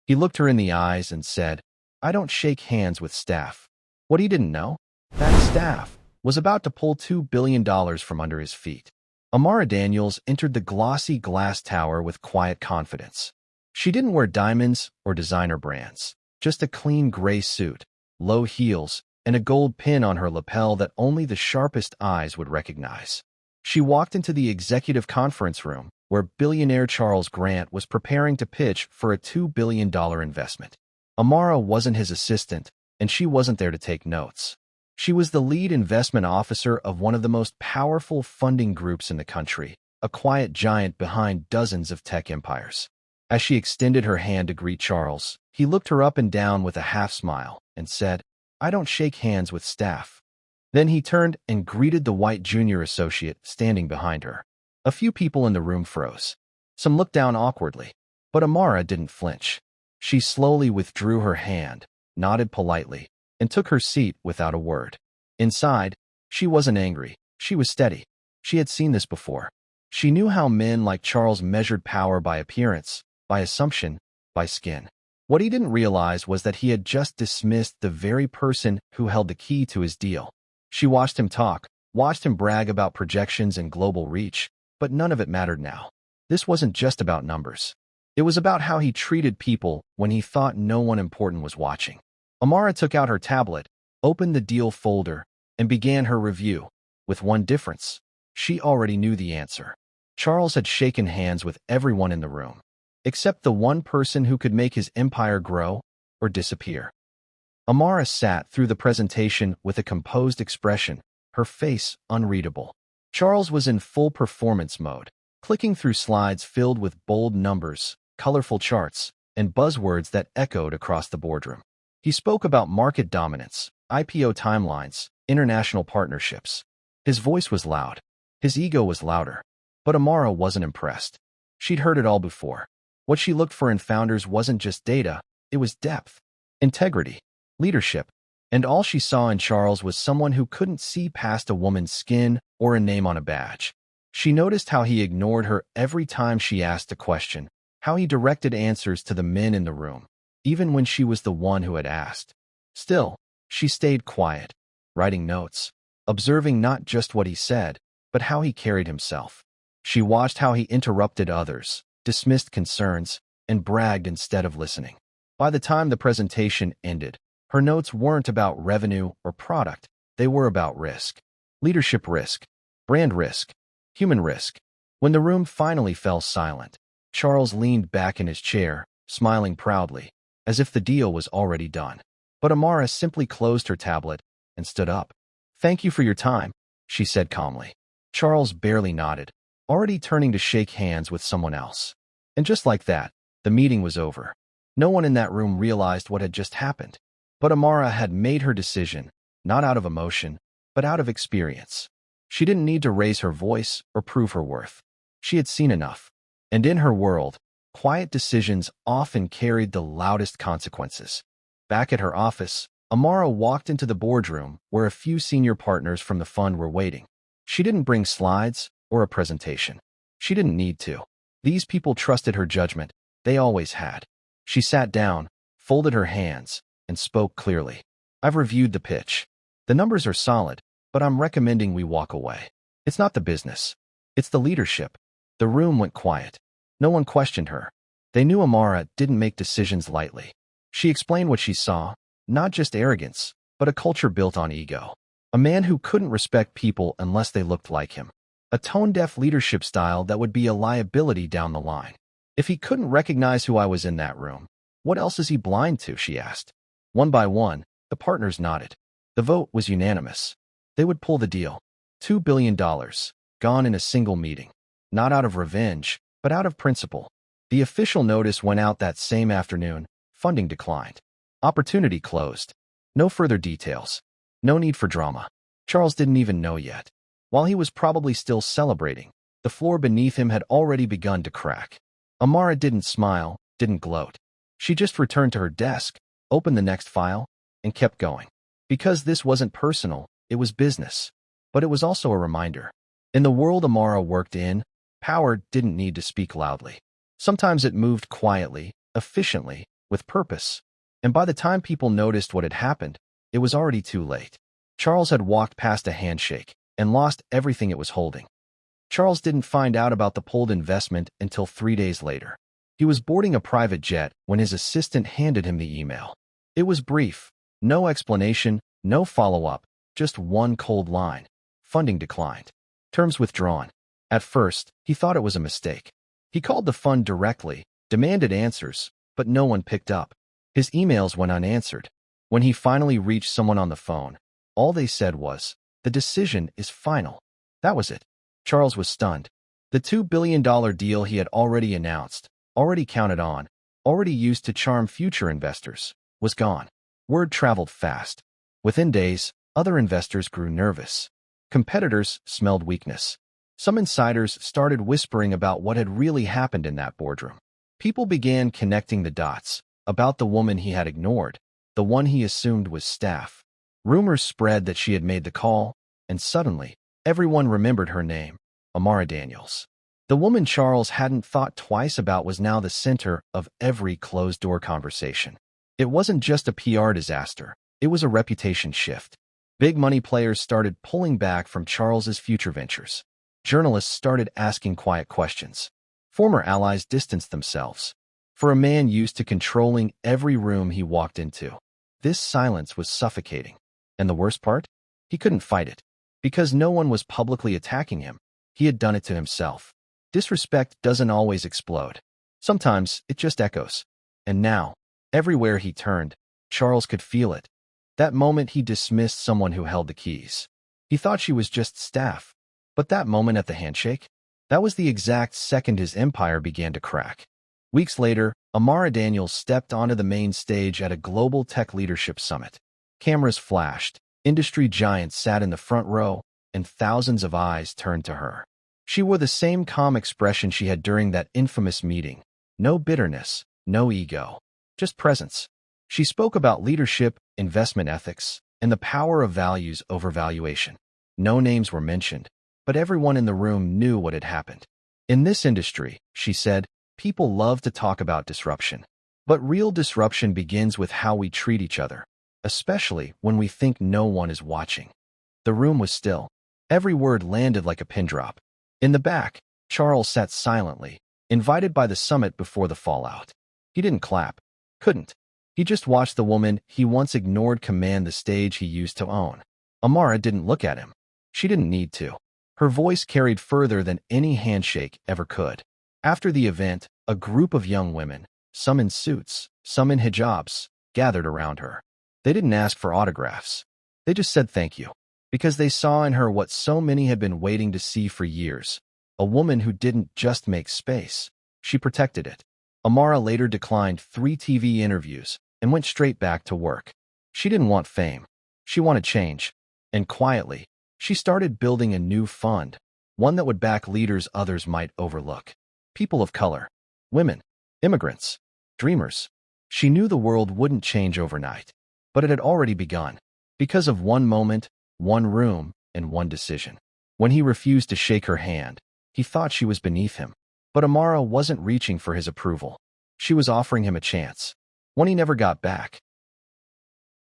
He looked her in the eyes and said, "I don't shake hands with staff." What he didn't know? That staff was about to pull $2 billion from under his feet. Amara Daniels entered the glossy glass tower with quiet confidence. She didn't wear diamonds or designer brands, just a clean gray suit, low heels, and a gold pin on her lapel that only the sharpest eyes would recognize. She walked into the executive conference room, where billionaire Charles Grant was preparing to pitch for a $2 billion investment. Amara wasn't his assistant, and she wasn't there to take notes. She was the lead investment officer of one of the most powerful funding groups in the country, a quiet giant behind dozens of tech empires. As she extended her hand to greet Charles, he looked her up and down with a half-smile and said, "I don't shake hands with staff." Then he turned and greeted the white junior associate standing behind her. A few people in the room froze. Some looked down awkwardly, but Amara didn't flinch. She slowly withdrew her hand, nodded politely, and took her seat without a word. Inside, she wasn't angry. She was steady. She had seen this before. She knew how men like Charles measured power by appearance, by assumption, by skin. What he didn't realize was that he had just dismissed the very person who held the key to his deal. She watched him talk, watched him brag about projections and global reach, but none of it mattered now. This wasn't just about numbers. It was about how he treated people when he thought no one important was watching. Amara took out her tablet, opened the deal folder, and began her review. With one difference. She already knew the answer. Charles had shaken hands with everyone in the room, except the one person who could make his empire grow or disappear. Amara sat through the presentation with a composed expression, her face unreadable. Charles was in full performance mode, clicking through slides filled with bold numbers, colorful charts, and buzzwords that echoed across the boardroom. He spoke about market dominance, IPO timelines, international partnerships. His voice was loud. His ego was louder. But Amara wasn't impressed. She'd heard it all before. What she looked for in founders wasn't just data, it was depth, integrity, leadership, and all she saw in Charles was someone who couldn't see past a woman's skin or a name on a badge. She noticed how he ignored her every time she asked a question, how he directed answers to the men in the room, even when she was the one who had asked. Still, she stayed quiet, writing notes, observing not just what he said, but how he carried himself. She watched how he interrupted others, dismissed concerns, and bragged instead of listening. By the time the presentation ended, her notes weren't about revenue or product, they were about risk. Leadership risk, brand risk, human risk. When the room finally fell silent, Charles leaned back in his chair, smiling proudly, as if the deal was already done. But Amara simply closed her tablet and stood up. "Thank you for your time," she said calmly. Charles barely nodded, already turning to shake hands with someone else. And just like that, the meeting was over. No one in that room realized what had just happened. But Amara had made her decision, not out of emotion, but out of experience. She didn't need to raise her voice or prove her worth. She had seen enough. And in her world, quiet decisions often carried the loudest consequences. Back at her office, Amara walked into the boardroom where a few senior partners from the fund were waiting. She didn't bring slides or a presentation. She didn't need to. These people trusted her judgment. They always had. She sat down, folded her hands, and spoke clearly. "I've reviewed the pitch. The numbers are solid, but I'm recommending we walk away. It's not the business. It's the leadership." The room went quiet. No one questioned her. They knew Amara didn't make decisions lightly. She explained what she saw, not just arrogance, but a culture built on ego. A man who couldn't respect people unless they looked like him. A tone-deaf leadership style that would be a liability down the line. "If he couldn't recognize who I was in that room, what else is he blind to?" she asked. One by one, the partners nodded. The vote was unanimous. They would pull the deal. $2 billion, gone in a single meeting. Not out of revenge, but out of principle. The official notice went out that same afternoon. Funding declined. Opportunity closed. No further details. No need for drama. Charles didn't even know yet. While he was probably still celebrating, the floor beneath him had already begun to crack. Amara didn't smile, didn't gloat. She just returned to her desk, opened the next file, and kept going. Because this wasn't personal, it was business. But it was also a reminder. In the world Amara worked in, power didn't need to speak loudly. Sometimes it moved quietly, efficiently, with purpose. And by the time people noticed what had happened, it was already too late. Charles had walked past a handshake and lost everything it was holding. Charles didn't find out about the pulled investment until 3 days later. He was boarding a private jet when his assistant handed him the email. It was brief, no explanation, no follow-up, just one cold line. Funding declined. Terms withdrawn. At first, he thought it was a mistake. He called the fund directly, demanded answers, but no one picked up. His emails went unanswered. When he finally reached someone on the phone, all they said was, "The decision is final." That was it. Charles was stunned. The $2 billion deal he had already announced, already counted on, already used to charm future investors, was gone. Word traveled fast. Within days, other investors grew nervous. Competitors smelled weakness. Some insiders started whispering about what had really happened in that boardroom. People began connecting the dots about the woman he had ignored, the one he assumed was staff. Rumors spread that she had made the call, and suddenly, everyone remembered her name, Amara Daniels. The woman Charles hadn't thought twice about was now the center of every closed-door conversation. It wasn't just a PR disaster, it was a reputation shift. Big money players started pulling back from Charles's future ventures. Journalists started asking quiet questions. Former allies distanced themselves. For a man used to controlling every room he walked into, this silence was suffocating. And the worst part? He couldn't fight it. Because no one was publicly attacking him, he had done it to himself. Disrespect doesn't always explode. Sometimes it just echoes. And now, everywhere he turned, Charles could feel it. That moment he dismissed someone who held the keys. He thought she was just staff. But that moment at the handshake? That was the exact second his empire began to crack. Weeks later, Amara Daniels stepped onto the main stage at a global tech leadership summit. Cameras flashed, industry giants sat in the front row, and thousands of eyes turned to her. She wore the same calm expression she had during that infamous meeting. No bitterness, no ego, just presence. She spoke about leadership, investment ethics, and the power of values over valuation. No names were mentioned, but everyone in the room knew what had happened. In this industry, she said, people love to talk about disruption. But real disruption begins with how we treat each other, especially when we think no one is watching. The room was still. Every word landed like a pin drop. In the back, Charles sat silently, invited by the summit before the fallout. He didn't clap. Couldn't. He just watched the woman he once ignored command the stage he used to own. Amara didn't look at him. She didn't need to. Her voice carried further than any handshake ever could. After the event, a group of young women, some in suits, some in hijabs, gathered around her. They didn't ask for autographs. They just said thank you, because they saw in her what so many had been waiting to see for years. A woman who didn't just make space. She protected it. Amara later declined 3 TV interviews and went straight back to work. She didn't want fame. She wanted change. And quietly, she started building a new fund, one that would back leaders others might overlook. People of color, women, immigrants, dreamers. She knew the world wouldn't change overnight, but it had already begun, because of one moment, one room, and one decision. When he refused to shake her hand, he thought she was beneath him. But Amara wasn't reaching for his approval. She was offering him a chance, one he never got back.